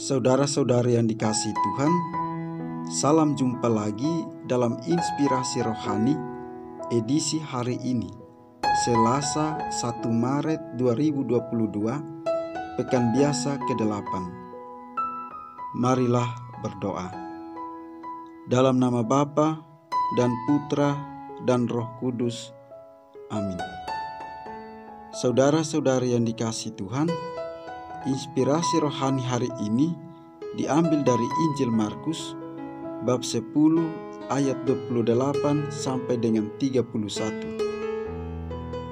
Saudara-saudari yang dikasihi Tuhan, salam jumpa lagi dalam Inspirasi Rohani edisi hari ini, Selasa 1 Maret 2022, Pekan Biasa ke-8. Marilah berdoa. Dalam nama Bapa dan Putra dan Roh Kudus. Amin. Saudara-saudari yang dikasihi Tuhan, inspirasi rohani hari ini diambil dari Injil Markus bab 10 ayat 28 sampai dengan 31.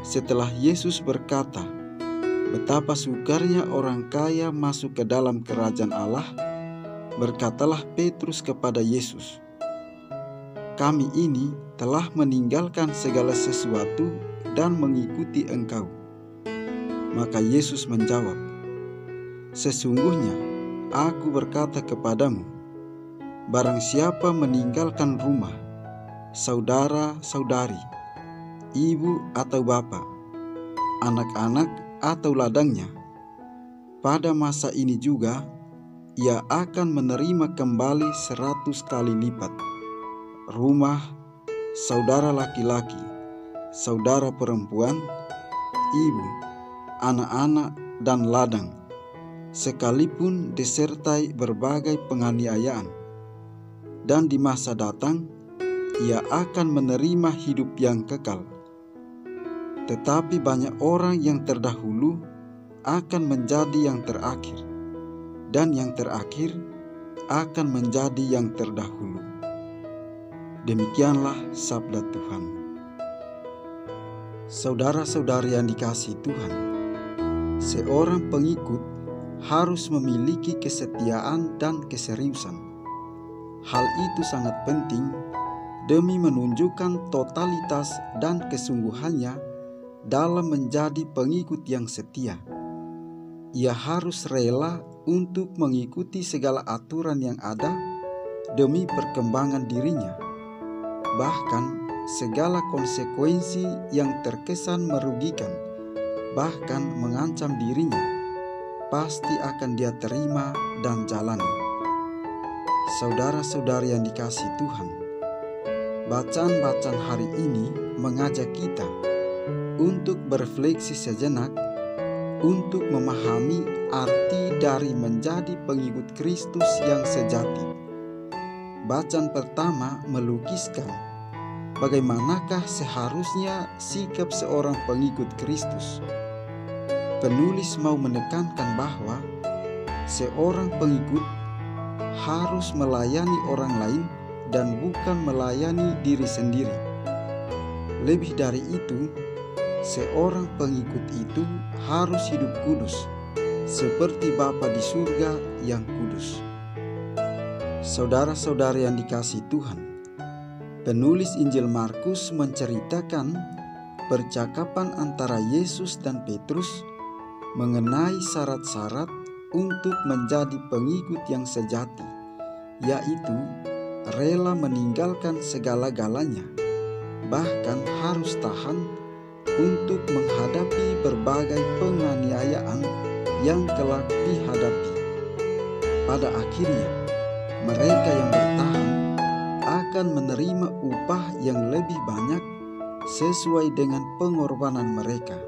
Setelah Yesus berkata, "Betapa sukarnya orang kaya masuk ke dalam kerajaan Allah," berkatalah Petrus kepada Yesus, "Kami ini telah meninggalkan segala sesuatu dan mengikuti Engkau." Maka Yesus menjawab, "Sesungguhnya aku berkata kepadamu, barang siapa meninggalkan rumah, saudara-saudari, ibu atau bapa, anak-anak atau ladangnya, pada masa ini juga ia akan menerima kembali 100 kali lipat rumah, saudara laki-laki, saudara perempuan, ibu, anak-anak dan ladang, sekalipun disertai berbagai penganiayaan. Dan di masa datang, ia akan menerima hidup yang kekal. Tetapi banyak orang yang terdahulu akan menjadi yang terakhir, dan yang terakhir akan menjadi yang terdahulu." Demikianlah sabda Tuhan. Saudara-saudari yang dikasihi Tuhan, seorang pengikut harus memiliki kesetiaan dan keseriusan. Hal itu sangat penting demi menunjukkan totalitas dan kesungguhannya dalam menjadi pengikut yang setia. Ia harus rela untuk mengikuti segala aturan yang ada demi perkembangan dirinya. Bahkan segala konsekuensi yang terkesan merugikan, bahkan mengancam dirinya, pasti akan dia terima dan jalani. Saudara-saudari yang dikasihi Tuhan, bacaan-bacaan hari ini mengajak kita untuk berefleksi sejenak, untuk memahami arti dari menjadi pengikut Kristus yang sejati. Bacaan pertama melukiskan bagaimanakah seharusnya sikap seorang pengikut Kristus. Penulis mau menekankan bahwa seorang pengikut harus melayani orang lain dan bukan melayani diri sendiri. Lebih dari itu, seorang pengikut itu harus hidup kudus, seperti Bapa di surga yang kudus. Saudara-saudari yang dikasihi Tuhan, penulis Injil Markus menceritakan percakapan antara Yesus dan Petrus mengenai syarat-syarat untuk menjadi pengikut yang sejati, yaitu rela meninggalkan segala-galanya, bahkan harus tahan untuk menghadapi berbagai penganiayaan yang kelak dihadapi. Pada akhirnya, mereka yang bertahan akan menerima upah yang lebih banyak sesuai dengan pengorbanan mereka.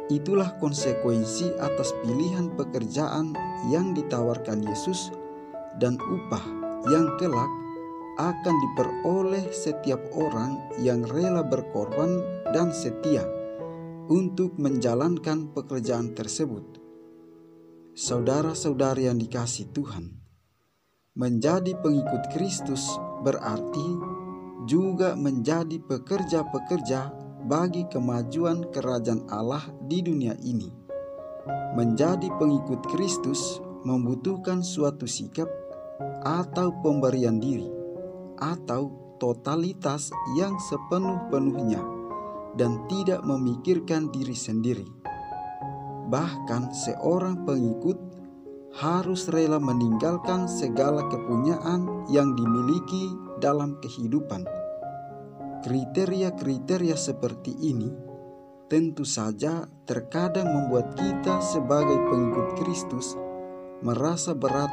Itulah konsekuensi atas pilihan pekerjaan yang ditawarkan Yesus dan upah yang kelak akan diperoleh setiap orang yang rela berkorban dan setia untuk menjalankan pekerjaan tersebut. Saudara-saudari yang dikasihi Tuhan, menjadi pengikut Kristus berarti juga menjadi pekerja-pekerja bagi kemajuan kerajaan Allah di dunia ini. Menjadi pengikut Kristus membutuhkan suatu sikap atau pemberian diri atau totalitas yang sepenuh-penuhnya dan tidak memikirkan diri sendiri. Bahkan seorang pengikut harus rela meninggalkan segala kepunyaan yang dimiliki dalam kehidupan. Kriteria-kriteria seperti ini tentu saja terkadang membuat kita sebagai pengikut Kristus merasa berat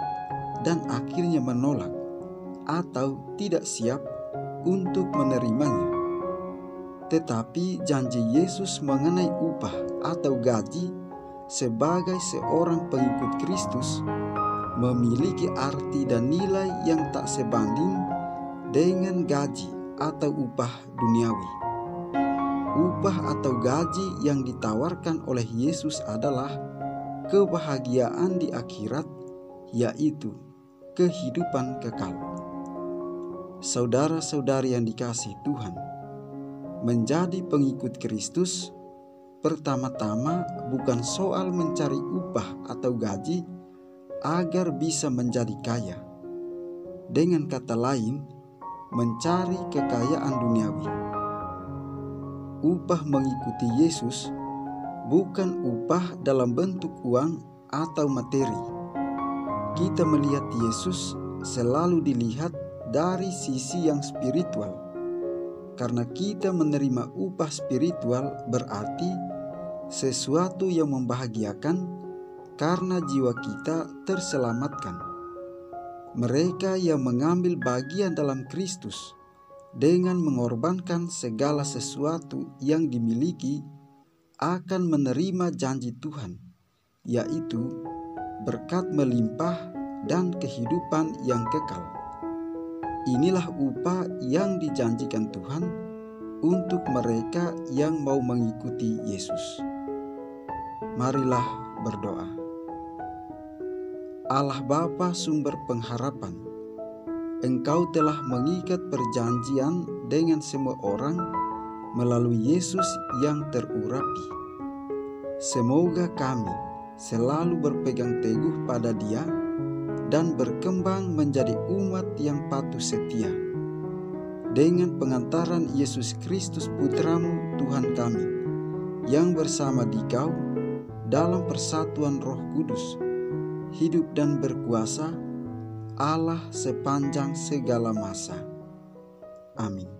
dan akhirnya menolak atau tidak siap untuk menerimanya. Tetapi janji Yesus mengenai upah atau gaji sebagai seorang pengikut Kristus memiliki arti dan nilai yang tak sebanding dengan gaji atau upah duniawi. Upah atau gaji yang ditawarkan oleh Yesus adalah kebahagiaan di akhirat, yaitu kehidupan kekal. Saudara-saudari yang dikasihi Tuhan, menjadi pengikut Kristus pertama-tama bukan soal mencari upah atau gaji agar bisa menjadi kaya. Dengan kata lain, mencari kekayaan duniawi. Upah mengikuti Yesus bukan upah dalam bentuk uang atau materi. Kita melihat Yesus selalu dilihat dari sisi yang spiritual. Karena kita menerima upah spiritual berarti sesuatu yang membahagiakan karena jiwa kita terselamatkan. Mereka yang mengambil bagian dalam Kristus dengan mengorbankan segala sesuatu yang dimiliki akan menerima janji Tuhan, yaitu berkat melimpah dan kehidupan yang kekal. Inilah upah yang dijanjikan Tuhan untuk mereka yang mau mengikuti Yesus. Marilah berdoa. Allah Bapa sumber pengharapan, Engkau telah mengikat perjanjian dengan semua orang melalui Yesus yang terurapi. Semoga kami selalu berpegang teguh pada Dia dan berkembang menjadi umat yang patuh setia. Dengan pengantaran Yesus Kristus Putra-Mu Tuhan kami, yang bersama Dikau dalam persatuan Roh Kudus, hidup dan berkuasa Allah sepanjang segala masa. Amin.